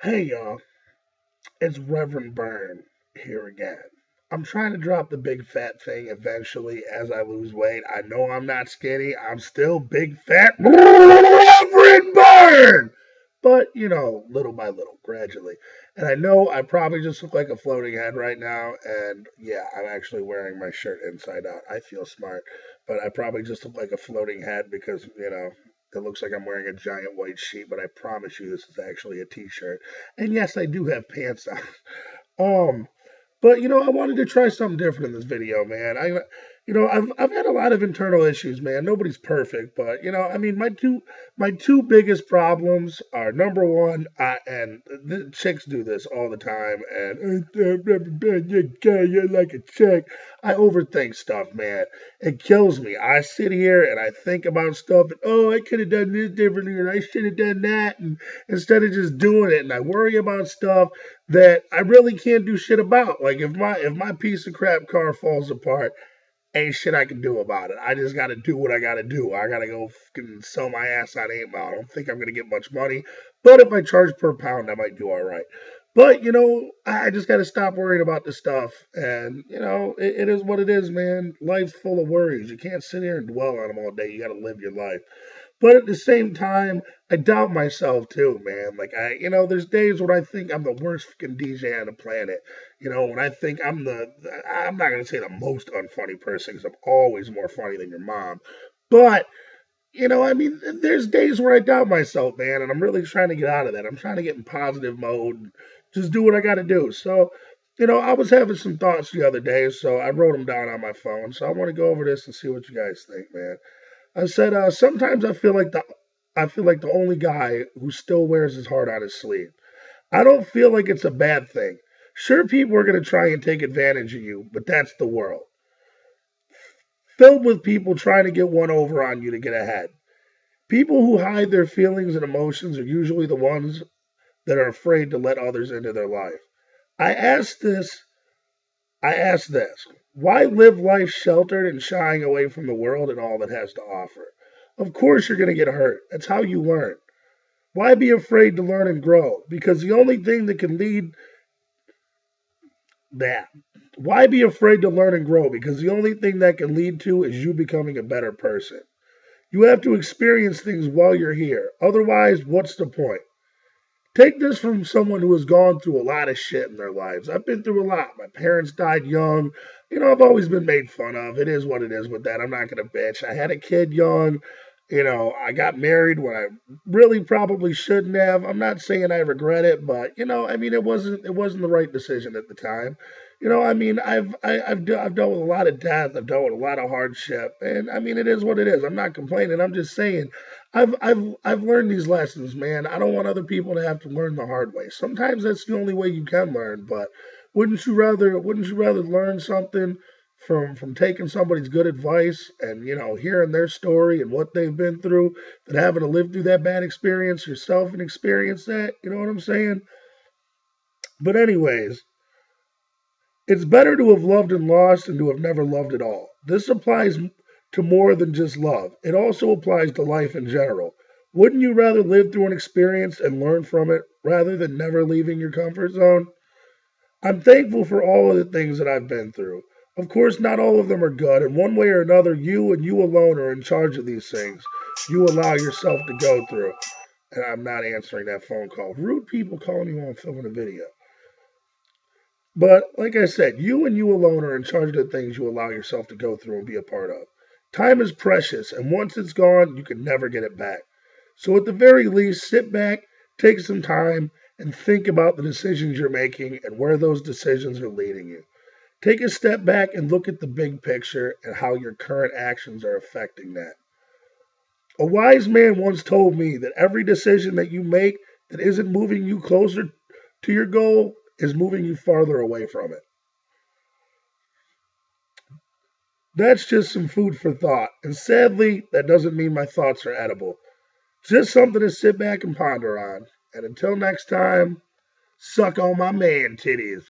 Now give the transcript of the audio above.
Hey y'all, it's Reverend Byrne here again. I'm trying to drop the big fat thing eventually as I lose weight. I know I'm not skinny. I'm still big fat Reverend Byrne. But, little by little, gradually. And I know I probably just look like a floating head right now. And yeah, I'm actually wearing my shirt inside out. I feel smart. But I probably just look like a floating head because, it looks like I'm wearing a giant white sheet. But I promise you, this is actually a t shirt. And yes, I do have pants on. Um, but I wanted to try something different in this video, man. I've had a lot of internal issues, man. Nobody's perfect, but I mean, my two biggest problems are number one, and the chicks do this all the time, and you're like a chick. I overthink stuff, man. It kills me. I sit here and I think about stuff, and oh, I could have done this differently, and I should have done that, and instead of just doing it, and I worry about stuff that I really can't do shit about. Like if my piece of crap car falls apart, ain't shit I can do about it. I just got to do what I got to do. I got to go fucking sell my ass on 8 Mile. I don't think I'm gonna get much money, but if I charge per pound, I might do all right. But I just got to stop worrying about this stuff, and it is what it is, man. Life's full of worries. You can't sit here and dwell on them all day. You got to live your life. But at the same time, I doubt myself too, man. Like there's days when I think I'm the worst fucking DJ on the planet. When I think I'm not gonna say the most unfunny person because I'm always more funny than your mom. But I mean, there's days where I doubt myself, man, and I'm really trying to get out of that. I'm trying to get in positive mode, and just do what I got to do. So, I was having some thoughts the other day, so I wrote them down on my phone. So I want to go over this and see what you guys think, man. I said, sometimes I feel like the only guy who still wears his heart on his sleeve. I don't feel like it's a bad thing. Sure, people are going to try and take advantage of you, but that's the world. Filled with people trying to get one over on you to get ahead. People who hide their feelings and emotions are usually the ones that are afraid to let others into their life. I asked this, I asked this. Why live life sheltered and shying away from the world and all it has to offer? Of course you're going to get hurt. That's how you learn. Why be afraid to learn and grow? Because the only thing that can lead that. Why be afraid to learn and grow? Because the only thing that can lead to is you becoming a better person. You have to experience things while you're here. Otherwise, what's the point? Take this from someone who has gone through a lot of shit in their lives. I've been through a lot. My parents died young. I've always been made fun of. It is what it is with that. I'm not going to bitch. I had a kid young. I got married when I really probably shouldn't have. I'm not saying I regret it, but I mean, it wasn't the right decision at the time. I mean, I've dealt with a lot of death. I've dealt with a lot of hardship, and I mean, it is what it is. I'm not complaining. I'm just saying, I've learned these lessons, man. I don't want other people to have to learn the hard way. Sometimes that's the only way you can learn, but wouldn't you rather learn something from taking somebody's good advice and hearing their story and what they've been through than having to live through that bad experience yourself and experience that? You know what I'm saying? But anyways, it's better to have loved and lost than to have never loved at all. This applies to more than just love. It also applies to life in general. Wouldn't you rather live through an experience and learn from it rather than never leaving your comfort zone? I'm thankful for all of the things that I've been through. Of course, not all of them are good, and one way or another, you and you alone are in charge of these things. You allow yourself to go through. And I'm not answering that phone call. Rude people calling you while I'm filming a video. But like I said, you and you alone are in charge of the things you allow yourself to go through and be a part of. Time is precious, and once it's gone, you can never get it back. So, at the very least, sit back, take some time, and think about the decisions you're making and where those decisions are leading you. Take a step back and look at the big picture and how your current actions are affecting that. A wise man once told me that every decision that you make that isn't moving you closer to your goal is moving you farther away from it. That's just some food for thought. And sadly, that doesn't mean my thoughts are edible. Just something to sit back and ponder on. And until next time, suck on my man titties.